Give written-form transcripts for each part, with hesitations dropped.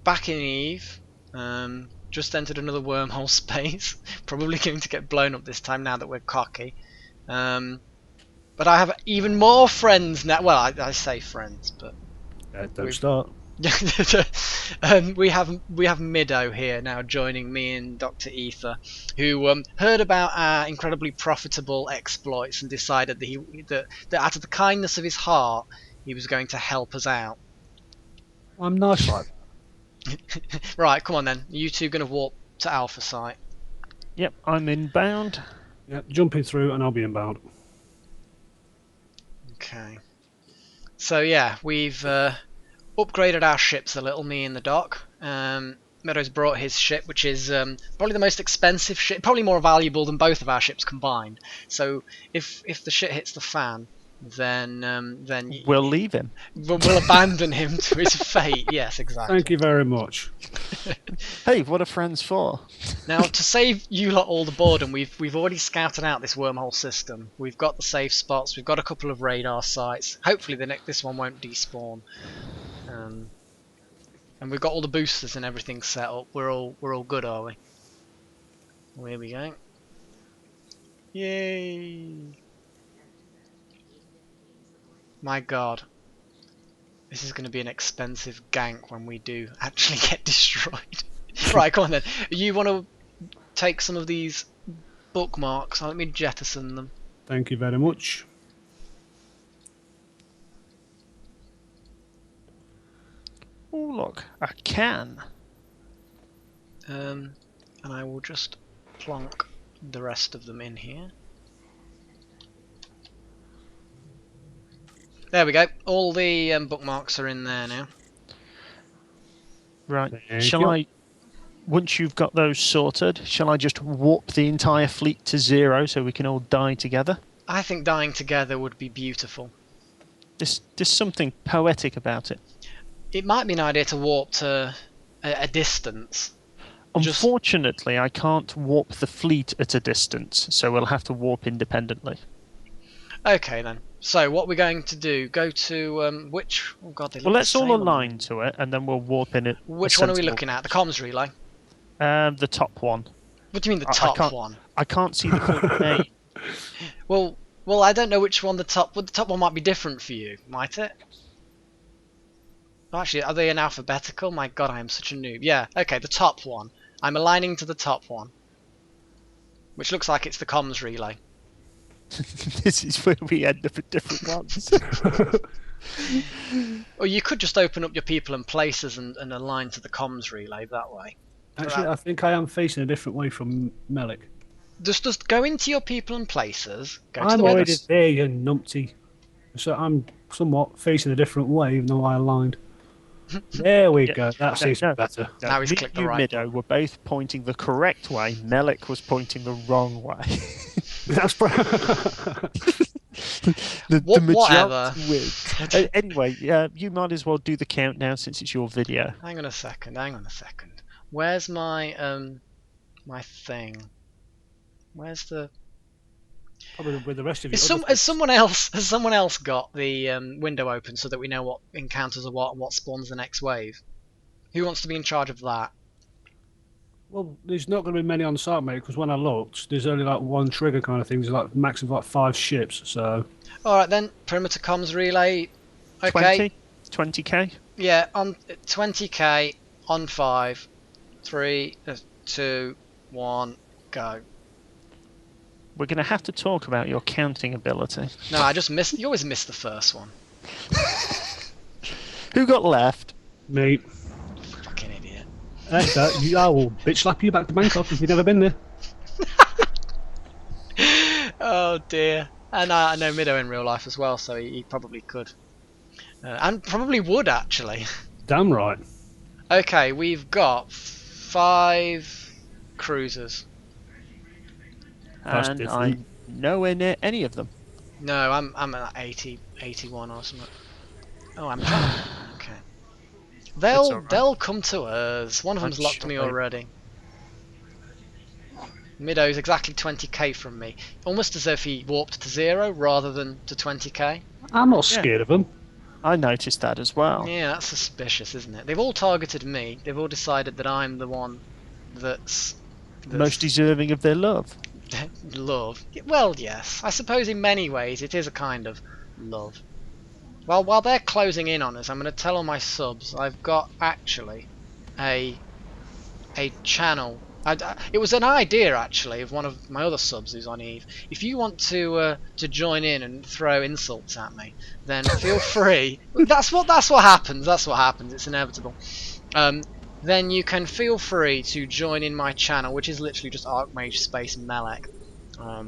back in Eve. Just entered another wormhole space. Probably going to get blown up this time now that we're cocky. But I have even more friends now. Well, I say friends, but Don't start. we have Middo here now joining me and Dr. Ether, who heard about our incredibly profitable exploits and decided that out of the kindness of his heart, he was going to help us out. I'm nice like Right, come on then. You two going to warp to Alpha Site. Yep, I'm inbound. Yep, jumping through and I'll be inbound. Okay. So yeah, we've upgraded our ships a little, me and the doc. Meadows brought his ship, which is probably the most expensive ship, probably more valuable than both of our ships combined. So if the shit hits the fan, then We'll leave him. We'll abandon him to his fate. Yes, exactly. Thank you very much. Hey, what are friends for? Now, to save you lot all the boredom, we've already scouted out this wormhole system. We've got the safe spots. We've got a couple of radar sites. Hopefully, this one won't despawn. And we've got all the boosters and everything set up. We're all good, are we? Well, here we go. Yay! My God, this is going to be an expensive gank when we do actually get destroyed. Right, come on then. You want to take some of these bookmarks? Let me jettison them. Thank you very much. Oh, look, a can. And I will just plonk the rest of them in here. There we go. All the bookmarks are in there now. Right. Thank Shall you. I, once you've got those sorted, shall I just warp the entire fleet to 0 so we can all die together? I think dying together would be beautiful. There's something poetic about it. It might be an idea to warp to a distance. Unfortunately, I can't warp the fleet at a distance, so we'll have to warp independently. Okay then. So what we're going to do? Go to which? Oh God, they look Well, the let's all same on align them. to it, and then we'll warp in it. Which one are we looking at? The comms relay. The top one. What do you mean the I top can't- one? I can't see the full name. Well, I don't know which one the top. Well, the top one might be different for you, might it? Oh, actually, are they in alphabetical? My God, I am such a noob. Yeah. Okay, the top one. I'm aligning to the top one, which looks like it's the comms relay. This is where we end up at different ones. Or you could just open up your people and places and align to the comms relay that way. Actually, I think I am facing a different way from Melik. Just go into your people and places. Go to I'm the already webs- there, you numpty. So I'm somewhat facing a different way, even though I aligned. There we go. That seems better. Now he's Me clicked and the right Middo were both pointing the correct way. Melik was pointing the wrong way. That's the Whatever. majority wins. Anyway, you might as well do the countdown since it's your video. Hang on a second. Where's my my thing? Where's the? probably with the rest of you. Has someone else got the window open so that we know what encounters are what and what spawns the next wave? Who wants to be in charge of that? Well, there's not going to be many on site, mate, because when I looked, there's only like one trigger kind of thing. There's like max of like 5 ships, so... Alright then, perimeter comms relay. Okay. 20k? Yeah, on 20k, on 5, 3, 2, 1, go. We're going to have to talk about your counting ability. No, I just missed. You always miss the first one. Who got left? Me. Fucking idiot. I will bitch slap you back to Bangkok if you've never been there. Oh dear. And I know Middo in real life as well, so he probably could. And probably would, actually. Damn right. Okay, we've got 5 cruisers. That's And different. I'm nowhere near any of them. No, I'm at 80, 81 or something. Oh, I'm trying. Okay. That's all right. They'll come to us. One of them's locked me Actually. already. Middo's exactly 20k from me. Almost as if he warped to 0 rather than to 20k. I'm not scared of them. I noticed that as well. Yeah, that's suspicious, isn't it? They've all targeted me. They've all decided that I'm the one that's Most deserving of their love. love. Well, yes. I suppose in many ways it is a kind of love. Well, while they're closing in on us, I'm going to tell all my subs I've got actually a channel. It was an idea actually of one of my other subs who's on Eve. If you want to join in and throw insults at me, then feel free. That's what happens. That's what happens. It's inevitable. Then you can feel free to join in my channel, which is literally just Archmage Space Melek. I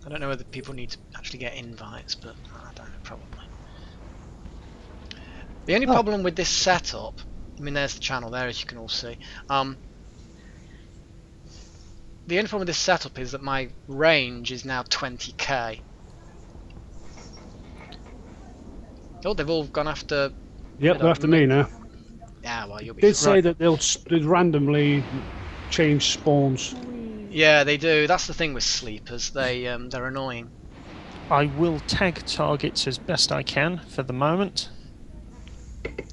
don't know whether people need to actually get invites, but I don't know, probably. The only problem with this setup, I mean, there's the channel there, as you can all see. The only problem with this setup is that my range is now 20k. Oh, they've all gone after. Yep, they're after me now. Yeah, well, you'll be. Did say that they'll randomly change spawns. Yeah, they do. That's the thing with sleepers. They're annoying. I will tag targets as best I can for the moment.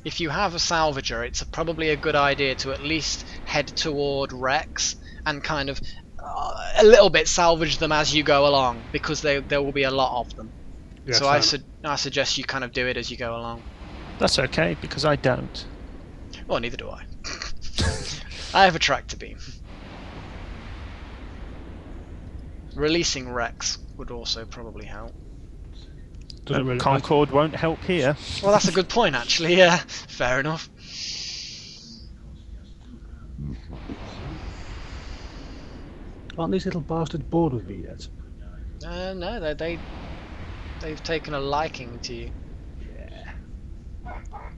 If you have a salvager, it's probably a good idea to at least head toward Rex and kind of a little bit salvage them as you go along, because there will be a lot of them. Yeah, so I suggest you kind of do it as you go along. That's okay, because I don't. Well, neither do I. I have a tractor beam. Releasing Rex would also probably help. Doesn't really Concord won't help here. Well, that's a good point, actually. Yeah, fair enough. Aren't these little bastards bored with me yet? No, they've taken a liking to you.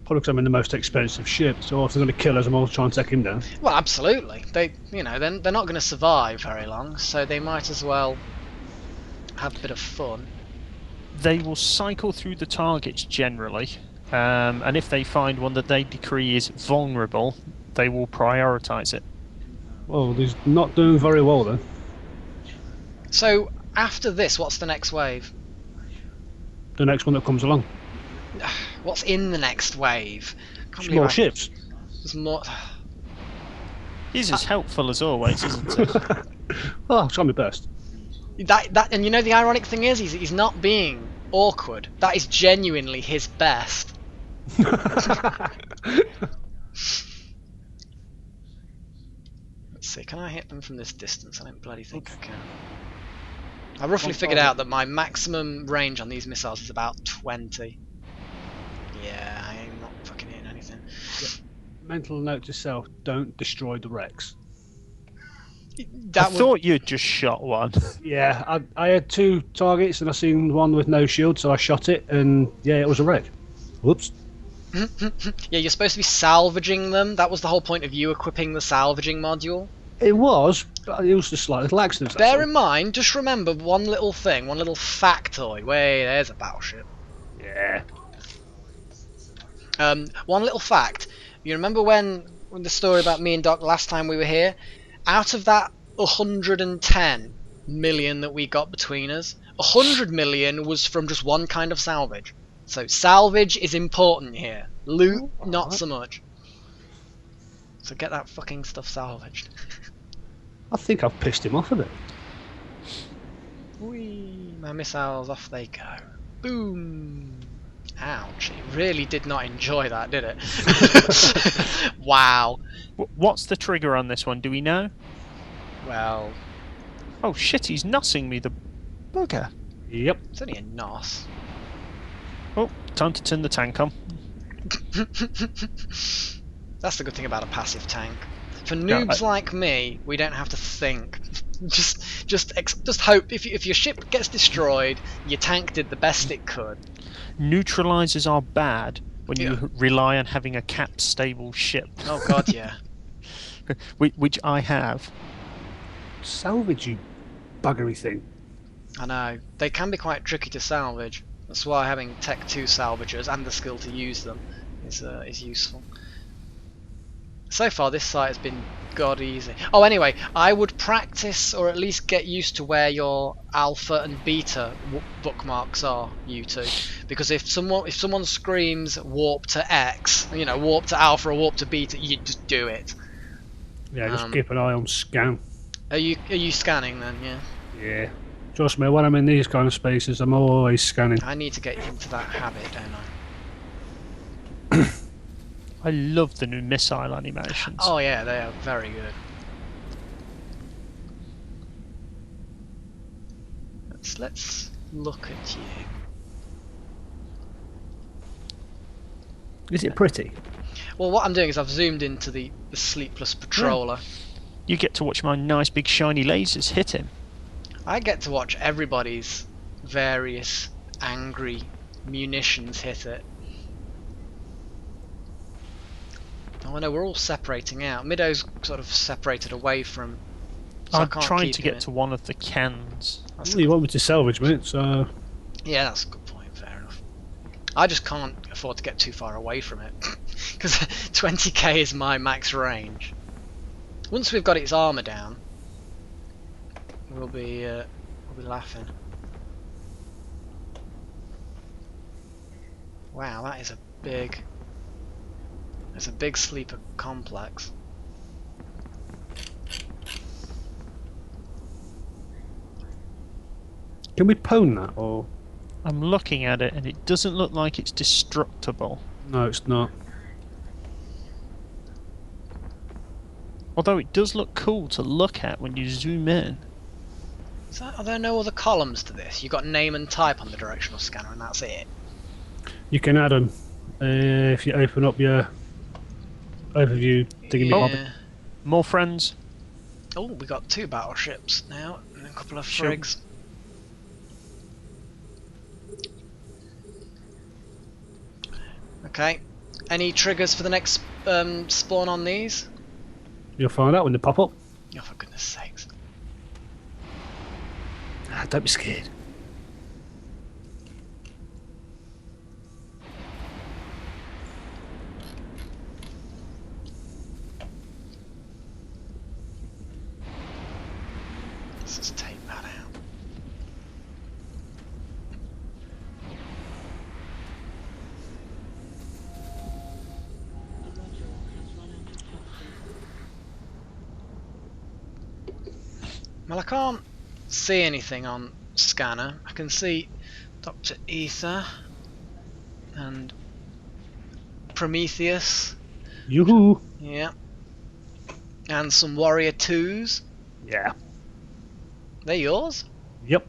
Probably because I'm in the most expensive ship, so if they're going to kill us, I'm always trying to take him down. Well, absolutely. They're not going to survive very long, so they might as well have a bit of fun. They will cycle through the targets generally, and if they find one that they decree is vulnerable, they will prioritise it. Well, he's not doing very well then. So, after this, what's the next wave? The next one that comes along. What's in the next wave? More ships. There's more. He's as helpful as always, isn't he? Oh, I'll try my best. And you know the ironic thing is, he's not being awkward. That is genuinely his best. Let's see, can I hit them from this distance? I don't bloody think I can. I roughly figured out that my maximum range on these missiles is about 20. Yeah, I am not fucking hitting anything. Yeah. Mental note to self, don't destroy the Rex. I thought you'd just shot one. Yeah, I had 2 targets and I seen one with no shield, so I shot it, and yeah, it was a wreck. Whoops. Yeah, you're supposed to be salvaging them. That was the whole point of you equipping the salvaging module. It was, but it was just like little accidents. Bear in mind, just remember one little thing, one little factoid. Wait, there's a battleship. Yeah. One little fact. You remember when the story about me and Doc last time we were here? Out of that 110 million that we got between us, 100 million was from just one kind of salvage. So salvage is important here. Loot, not so much. So get that fucking stuff salvaged. I think I've pissed him off a bit. Whee! My missiles, off they go. Boom! Ouch, it really did not enjoy that, did it? Wow. What's the trigger on this one? Do we know? Well... Oh shit, he's nossing me, the bugger. Yep. It's only a nos. Oh, time to turn the tank on. That's the good thing about a passive tank. For noobs like me, we don't have to think. Just hope if your ship gets destroyed, your tank did the best it could. Neutralizers are bad when you rely on having a cap stable ship. Oh god, yeah. Which I have. Salvage, you buggery thing. I know. They can be quite tricky to salvage. That's why having Tech 2 salvagers and the skill to use them is useful. So far, this site has been god easy. Oh, anyway, I would practice or at least get used to where your alpha and beta bookmarks are, you two, because if someone screams warp to X, you know, warp to alpha or warp to beta, you just do it. Yeah, just keep an eye on scan. Are you scanning then? Yeah. Yeah. Trust me, when I'm in these kind of spaces, I'm always scanning. I need to get into that habit, don't I? I love the new missile animations. Oh yeah, they are very good. Let's look at you. Is it pretty? Well, what I'm doing is I've zoomed into the sleepless patroller. You get to watch my nice big shiny lasers hit him. I get to watch everybody's various angry munitions hit it. Oh no, we're all separating out. Middo's sort of separated away from. So I'm I can't trying keep to him get in. to one of the cans. Well, you want me to salvage, mate, so... Yeah, that's a good point. Fair enough. I just can't afford to get too far away from it because 20k is my max range. Once we've got its armor down, we'll be laughing. Wow, that is a big. There's a big sleeper complex. Can we pwn that, or...? I'm looking at it and it doesn't look like it's destructible. No, it's not. Although it does look cool to look at when you zoom in. Are there no other columns to this? You've got name and type on the directional scanner and that's it. You can add them if you open up your overview thingy bob. Yeah. More friends. Oh, we got 2 battleships now and a couple of Sure. frigs. Okay. Any triggers for the next spawn on these? You'll find out when they pop up. Oh, for goodness sakes. Don't be scared. Let's just take that out. Well, I can't see anything on scanner. I can see Dr. Ether and Prometheus. Yoo-hoo! Yeah. And some Warrior 2s. Yeah. They're yours? Yep.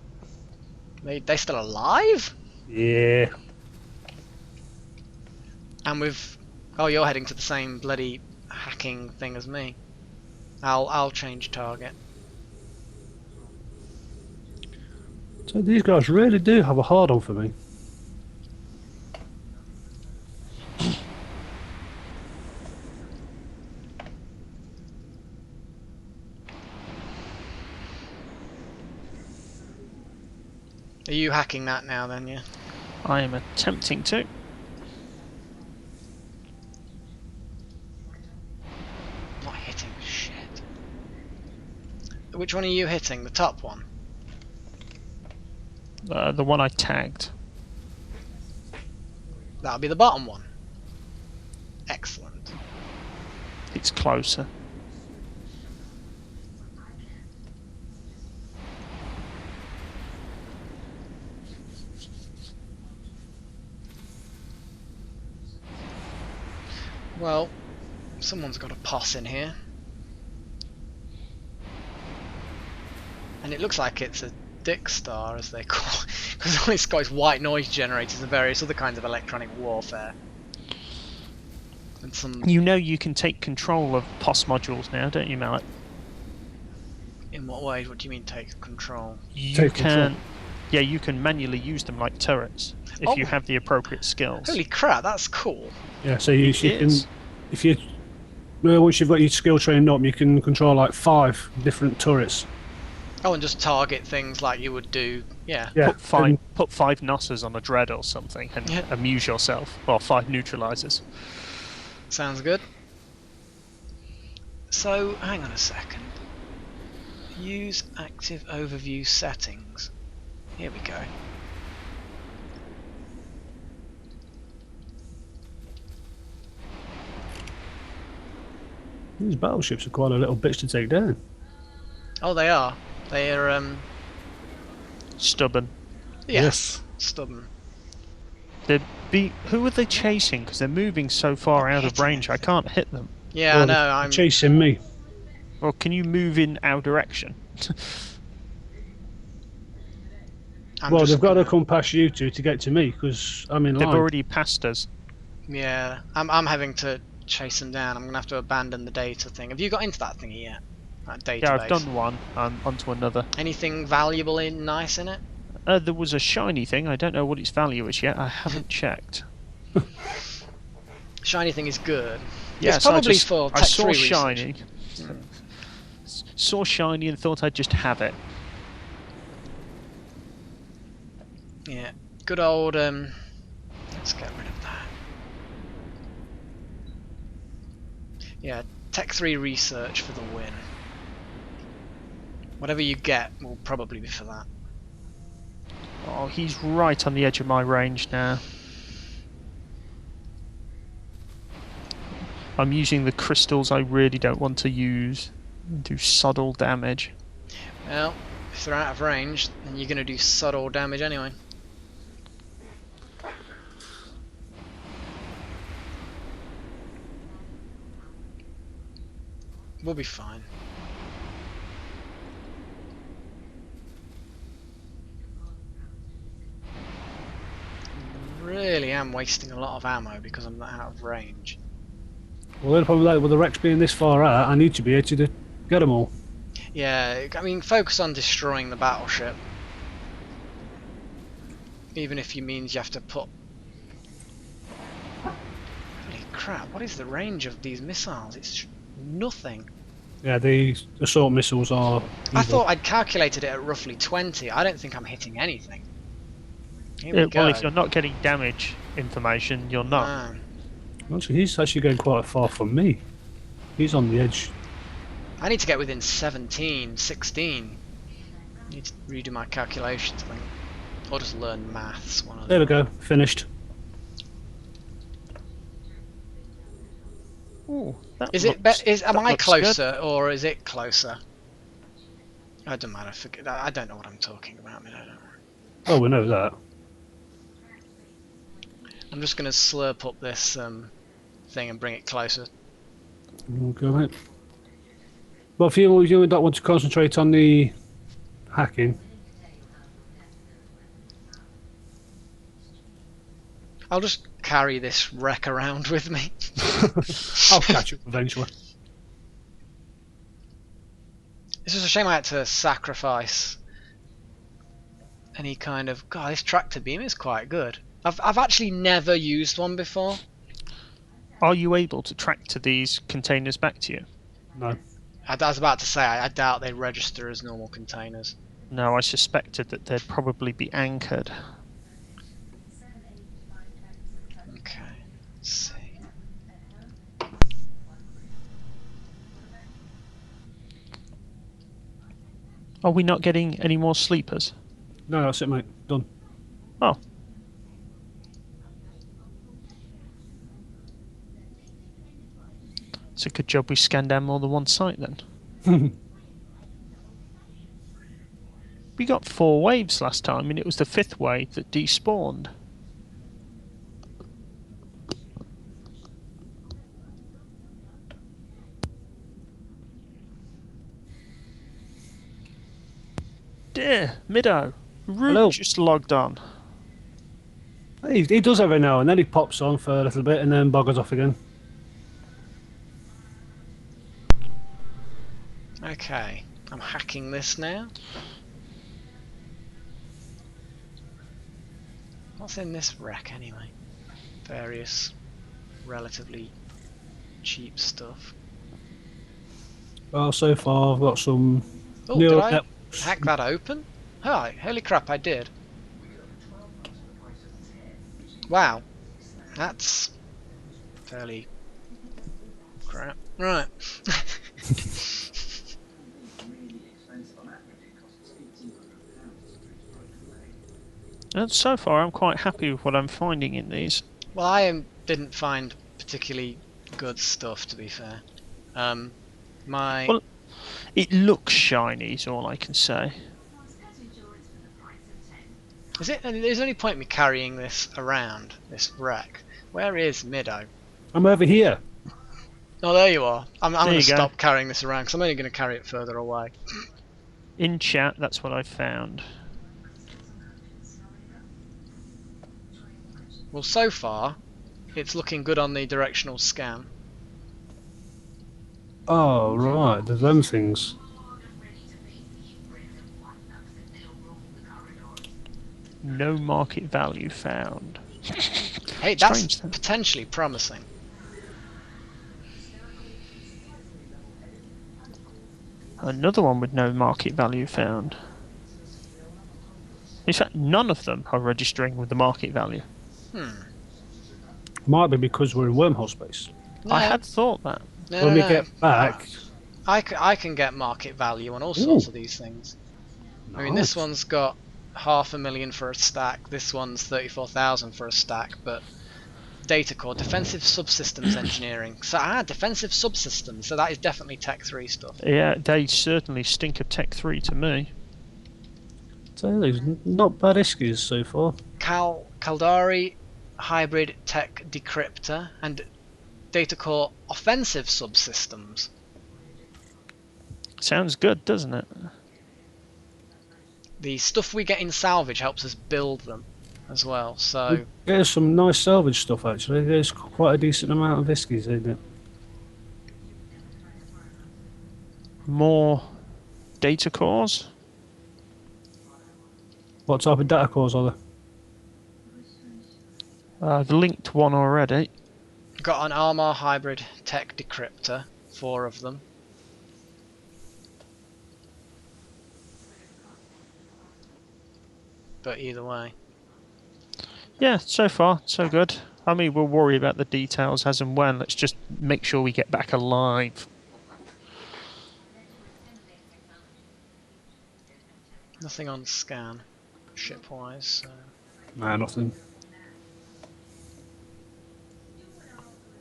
They still alive? Yeah. And with... Oh, you're heading to the same bloody hacking thing as me. I'll change target. So these guys really do have a hard on for me. Are you hacking that now then, yeah? I am attempting to. I'm not hitting shit. Which one are you hitting? The top one? The one I tagged. That'll be the bottom one. Excellent. It's closer. Well, someone's got a POS in here. And it looks like it's a Dick Star, as they call it, because all it's got is white noise generators and various other kinds of electronic warfare. And some... You know you can take control of POS modules now, don't you, Mallet? In what way? What do you mean take control? You Take can... control. Yeah, you can manually use them like turrets, if you Oh. have the appropriate skills. Holy crap, that's cool. Yeah, so you It can... is. If you... once you've got your skill trained up, you can control like 5 different turrets. Oh, and just target things like you would do, yeah. Yeah. Put five Nosses on a Dread or something and Yeah. amuse yourself. Or 5 neutralizers. Sounds good. So, hang on a second. Use active overview settings. Here we go. These battleships are quite a little bitch to take down. Oh, they are. They're, Stubborn. yes, stubborn. Who are they chasing? Because they're moving so far out of hitting range, I can't hit them. Yeah, Well, I know, they're I'm... chasing me. Or can you move in our direction? Well, just they've got to gonna- come past you two to get to me, because I'm in They've line. already passed us. Yeah, I'm having to chase them down. I'm gonna have to abandon the data thing. Have you got into that thingy yet? That database. Yeah, I've done one. I'm onto another. Anything valuable nice in it? There was a shiny thing. I don't know what its value is yet. I haven't checked. Shiny thing is good. Yes, it's probably I for I Tech saw 3 shiny. research. Saw shiny and thought I'd just have it. Yeah, good old. Let's get rid of that. Yeah, Tech 3 research for the win. Whatever you get will probably be for that. Oh, he's right on the edge of my range now. I'm using the crystals I really don't want to use. Do subtle damage. Well, if they're out of range, then you're going to do subtle damage anyway. We'll be fine. Really am wasting a lot of ammo because I'm not out of range. Well, they're probably like, with the Rex being this far out, I need to be able to get them all. Yeah, I mean, focus on destroying the battleship. Even if it means you have to put... Holy crap, what is the range of these missiles? It's nothing. Yeah, the assault missiles are I evil. thought I'd calculated it at roughly 20. I don't think I'm hitting anything. Here we go. Well, if you're not getting damage information, you're not. No. Actually, he's actually going quite far from me. He's on the edge. I need to get within 17, 16. I need to redo my calculations, I think. Or just learn maths. One of There we them. go, finished. Ooh, that Is looks, it? Am that I looks good. closer or is it closer? I don't matter. Forget. I don't know what I'm talking about. I don't know. Oh, we know that. I'm just going to slurp up this thing and bring it closer. Okay, mate. But if you don't want to concentrate on the hacking, I'll just carry this wreck around with me. I'll catch up eventually. It's just a shame I had to sacrifice any kind of... God, this tractor beam is quite good. I've actually never used one before. Are you able to track to these containers back to you? No. I was about to say, I doubt they register as normal containers. No, I suspected that they'd probably be anchored. Okay, let's see. Are we not getting any more sleepers? No, that's it, mate. Done. Oh. It's a good job we scanned down more than one site then. We got 4 waves last time, and it was the 5th wave that despawned. Dear Middo, Hello. Root just logged on. He does every now and then. He pops on for a little bit and then boggers off again. Okay, I'm hacking this now. What's in this wreck anyway? Various relatively cheap stuff. Well, so far I've got some... Oh, neural did I networks. hack that open? Hi, holy crap, I did. Wow, that's fairly crap. Right. And so far, I'm quite happy with what I'm finding in these. Well, I didn't find particularly good stuff, to be fair. My Well, it looks shiny, is all I can say. is it? There's only point in me carrying this around this wreck. Where is Middo? I'm over here. Oh, there you are. I'm There going to you go. stop carrying this around because I'm only going to carry it further away. In chat, that's what I found. Well, so far, it's looking good on the directional scan. Oh, right. There's them things. No market value found. Hey, that's Strange, though. potentially promising. Another one with no market value found. In fact, none of them are registering with the market value. Might be because we're in wormhole space. No, I had thought that. no, When no, we no. get back... I can get market value on all sorts of these things. I mean, this Nice. one's got 500,000 for a stack. This one's 34,000 for a stack. But data core, defensive subsystems engineering. So defensive subsystems. So that is definitely Tech 3 stuff. Yeah, they certainly stink of Tech 3 to me. So there's not bad iskies so far. Caldari hybrid tech decryptor and data core offensive subsystems. Sounds good, doesn't it? The stuff we get in salvage helps us build them as well. So There's some nice salvage stuff actually. There's quite a decent amount of iskies in it. More data cores. What type of data cores are there? I've linked one already. got an armor hybrid tech decryptor, 4 of them. But either way. Yeah, so far, so good. I mean, we'll worry about the details as and when. Let's just make sure we get back alive. Nothing on scan, ship-wise. So. Nah, nothing.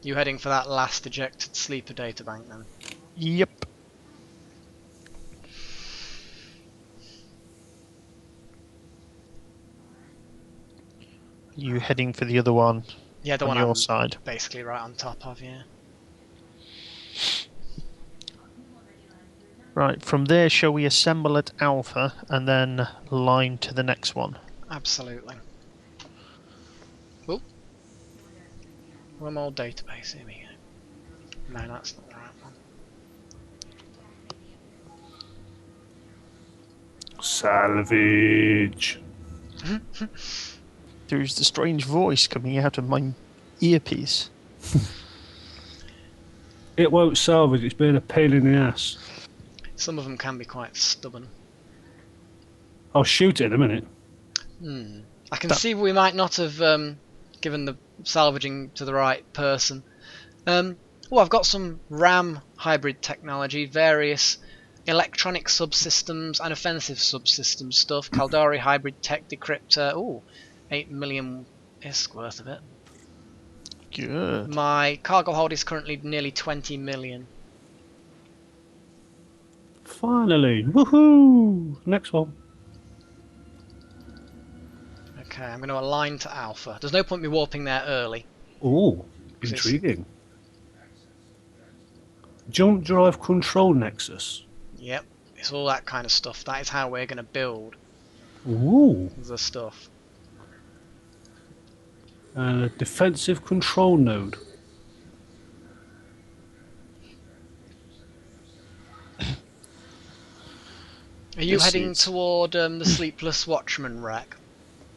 You heading for that last ejected sleeper databank then? Yep. You heading for the other one? Yeah, the on one your I'm side. basically right on top of, yeah. Right, from there, shall we assemble at Alpha and then line to the next one? Absolutely. Oh. Wormhole database, here we go. No, that's not the right one. Salvage. There's the strange voice coming out of my earpiece. It won't salvage, it's been a pain in the ass. Some of them can be quite stubborn. I'll shoot it in a minute. I can see we might not have given the salvaging to the right person. Oh, I've got some RAM hybrid technology, various electronic subsystems and offensive subsystem stuff. Caldari hybrid tech decryptor. Oh, 8 million ISK worth of it. Good. My cargo hold is currently nearly 20 million. Finally. Woohoo! Next one. Okay, I'm going to align to Alpha. There's no point me warping there early. Ooh, intriguing. Jump drive control nexus. Yep, it's all that kind of stuff. That is how we're going to build Ooh. the stuff. And a defensive control node. Are you This heading is- toward the Sleepless Watchman wreck?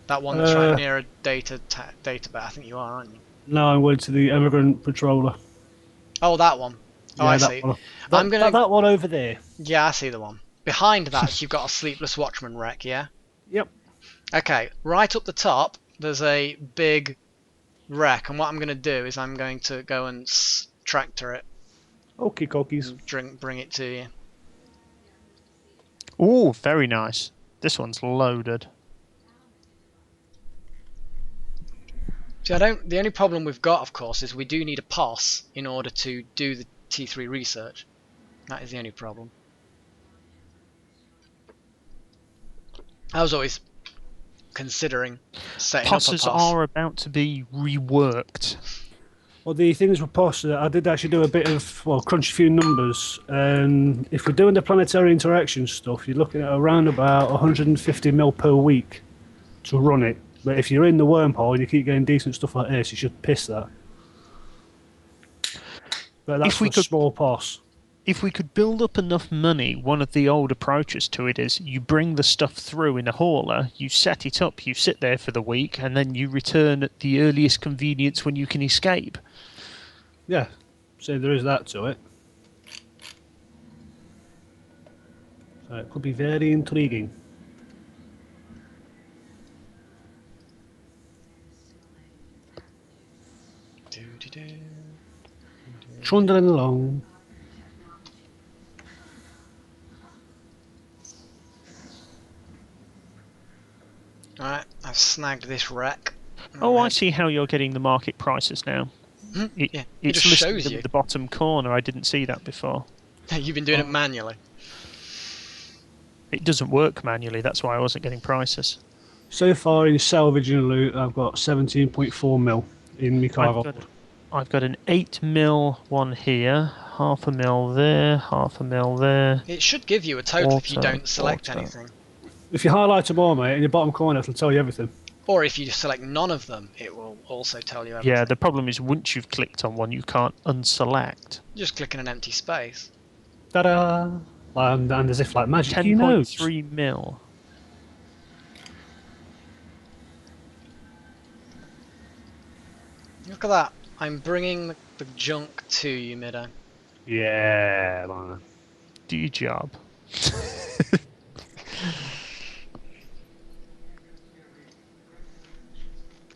That one that's right near a data bed. I think you are, aren't you? Now I'm going to the emigrant patroller. Oh, that one. Oh, Yeah, I that see. one. I'm gonna. That one over there. Yeah, I see the one. Behind that, you've got a Sleepless Watchman wreck, yeah? Yep. Okay, right up the top, there's a big wreck, and what I'm going to do is I'm going to go and tractor it Okay, cookies. and bring it to you. Ooh, very nice. This one's loaded. See, the only problem we've got, of course, is we do need a POS in order to do the T3 research. That is the only problem. I was always considering setting up a POSs POS. are about to be reworked. Well, the things were posted. I did actually do a bit of, crunch a few numbers. And if we're doing the planetary interaction stuff, you're looking at around about 150 mil per week to run it. But if you're in the wormhole and you keep getting decent stuff like this, you should piss that. But that's for a small POS. If we could build up enough money, one of the old approaches to it is you bring the stuff through in a hauler, you set it up, you sit there for the week, and then you return at the earliest convenience when you can escape. Yeah, so there is that to it. So it could be very intriguing. Trundling along. Alright, I've snagged this wreck. Oh, I see how you're getting the market prices now. Yeah, it It's just listed shows in you. the bottom corner. I didn't see that before. You've been doing it manually. It doesn't work manually, that's why I wasn't getting prices. So far in salvaging loot, I've got 17.4 mil in my cargo. I've got an 8 mil one here, half a mil there, half a mil there. It should give you a total if you don't select auto. anything. If you highlight them all, mate, in the bottom corner, it'll tell you everything. Or if you select none of them, it will also tell you everything. Yeah, the problem is once you've clicked on one, you can't unselect. Just click in an empty space. Ta-da! And as if like magic, you know. 10.3 mil. Look at that. I'm bringing the junk to you, Middo. Yeah, man. Do your job.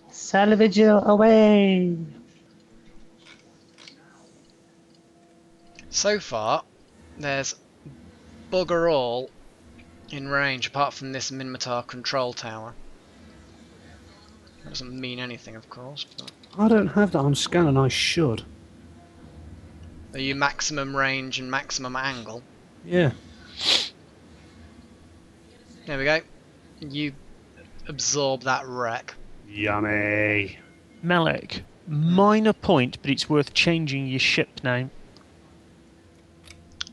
Salvage away! So far, there's bugger all in range apart from this Minmatar control tower. That doesn't mean anything, of course, but... I don't have that on scan and I should. Are you maximum range and maximum angle? Yeah. There we go. You absorb that wreck. Yummy. Melek, minor point, but it's worth changing your ship name.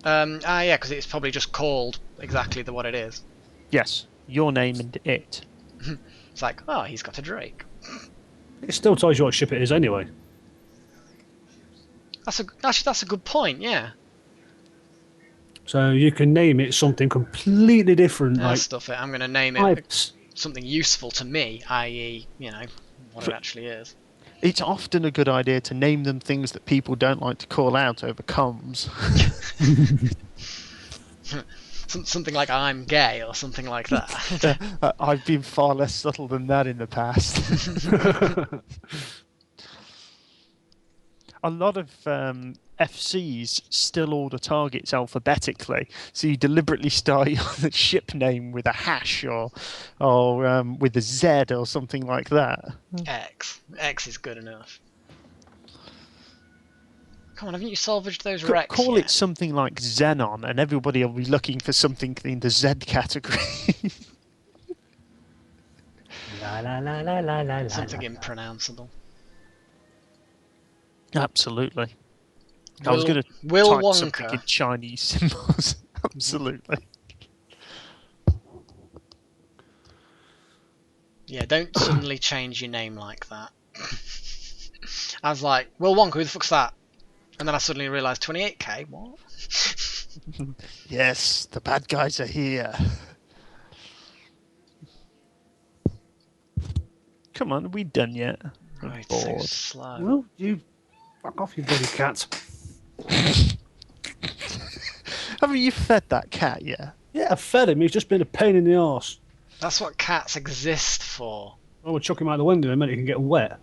Yeah, because it's probably just called exactly what it is. Yes, your name and it. It's like, oh, he's got a Drake. It still tells you what ship it is anyway. That's a good point. Yeah. So you can name it something completely different. Like Stuff it. I'm going to name it pipes. something useful to me, i.e., you know, what it actually is. It's often a good idea to name them things that people don't like to call out over comms. Something like I'm gay or something like that. I've been far less subtle than that in the past. A lot of FCs still order targets alphabetically, so you deliberately start the ship name with a hash or with a Z or something like that. X is good enough. Come on, haven't you salvaged those wrecks Call yet? it something like Xenon, and everybody will be looking for something in the Z category. La, la, la, la, la, la, la, Something la. impronounceable. Absolutely. I was going to Will type something in Wonka. Chinese symbols. Absolutely. Yeah, don't suddenly change your name like that. I was like, Will Wonka, who the fuck's that? And then I suddenly realised 28k, what? Yes, the bad guys are here. Come on, are we done yet? I'm Right, so bored. slow. Well, you fuck off, you bloody cat. Haven't you fed that cat yet? Yeah, I fed him. He's just been a pain in the arse. That's what cats exist for. Oh, we'll chuck him out the window in a minute. He can get wet.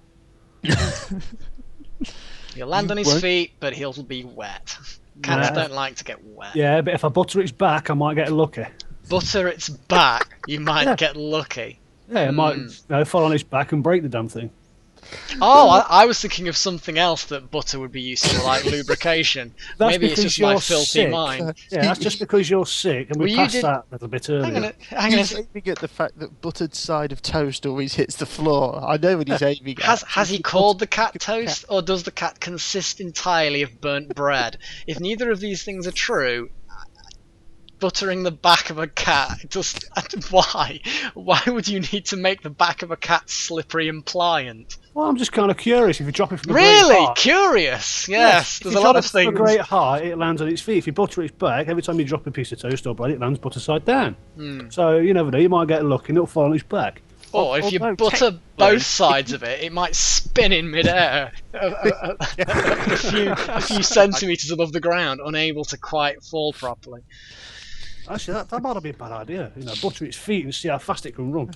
He'll land on his won't- feet, but he'll be wet. Cats Yeah. don't like to get wet. Yeah, but if I butter its back, I might get lucky. Butter its back, you might Yeah. get lucky. Yeah, it might fall on its back and break the damn thing. Oh, I was thinking of something else that butter would be useful, like lubrication. That's Maybe it's because just my you're filthy sick. mind. Yeah, that's just because you're sick, and we Well, you passed did. that a little bit Hang on, earlier. hang on. He's aiming at the fact that buttered side of toast always hits the floor. I know what he's aiming at. Has he called the cat toast, or does the cat consist entirely of burnt bread? If neither of these things are true, buttering the back of a cat, just why? Why would you need to make the back of a cat slippery and pliant? Well, I'm just kind of curious. If you drop it from a great Really height, curious? Yes, if there's you a lot drop of it from a things. great height, it lands on its feet. If you butter its back, every time you drop a piece of toast or bread, it lands butter side down. So you never know. You might get lucky and it'll fall on its back. Or if you Although butter technically, both sides of it, it might spin in midair a few centimeters above the ground, unable to quite fall properly. Actually, that might not be a bad idea. You know, butter its feet and see how fast it can run.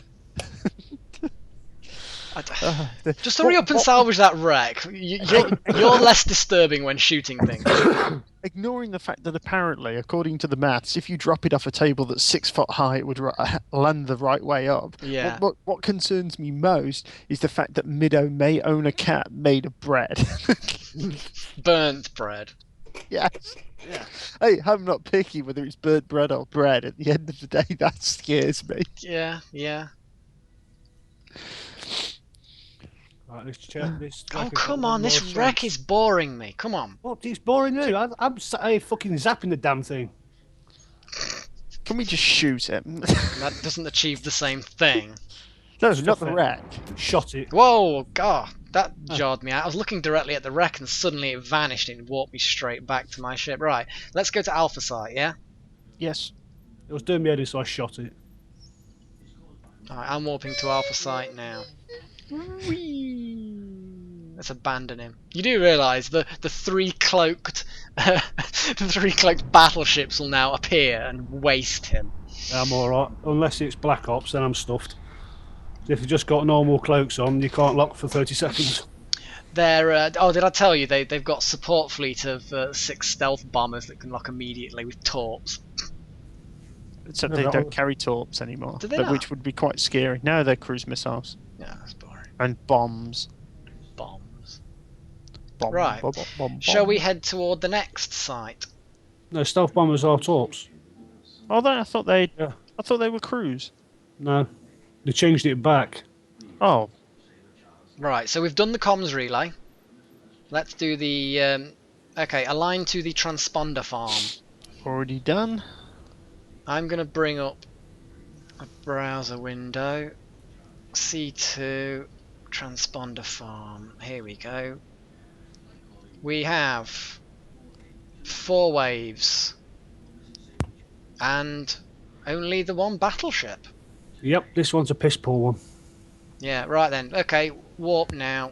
Just hurry up and salvage that wreck. You're less disturbing when shooting things. ignoring the fact that apparently, according to the maths, if you drop it off a table that's 6 foot high, it would land the right way up. Yeah. What concerns me most is the fact that Middo may own a cat made of bread. Burnt bread. Yes. Yeah. Hey, I'm not picky whether it's burnt bread or bread. At the end of the day, that scares me. Yeah, yeah. Right, let's check this. Oh, come on, this wreck is boring me. Come on. What? It's boring you. I'm sat here fucking zapping the damn thing. Can we just shoot him? That doesn't achieve the same thing. No, Stuff not the it. wreck. Shot it. Whoa, God, that jarred me out. I was looking directly at the wreck and suddenly it vanished and it walked me straight back to my ship. Right, let's go to Alpha Site, yeah? Yes. It was doing me head in, so I shot it. Alright, I'm warping to Alpha Site now. Whee! Let's abandon him. You do realise the three cloaked battleships will now appear and waste him. I'm alright. Unless it's Black Ops, then I'm stuffed. If you've just got normal cloaks on, you can't lock for 30 seconds. They're oh, did I tell you they've got a support fleet of 6 stealth bombers that can lock immediately with torps. Except No, they that don't was- carry torps anymore, Do they not? which would be quite scary. No, they're cruise missiles Yeah, that's boring. and bombs. Bombs. Bomb, Right. bomb, bomb, bomb. Shall we head toward the next site? No, stealth bombers are torps. Oh, I thought they. Yeah. I thought they were cruise. No. They changed it back. Oh, Right, so we've done the comms relay. Let's do the okay, align to the transponder farm. already done. I'm gonna bring up a browser window. C2 transponder farm. Here we go. We have 4 waves and only the one battleship. Yep, this one's a piss poor one. Yeah, right then. Okay, warp now.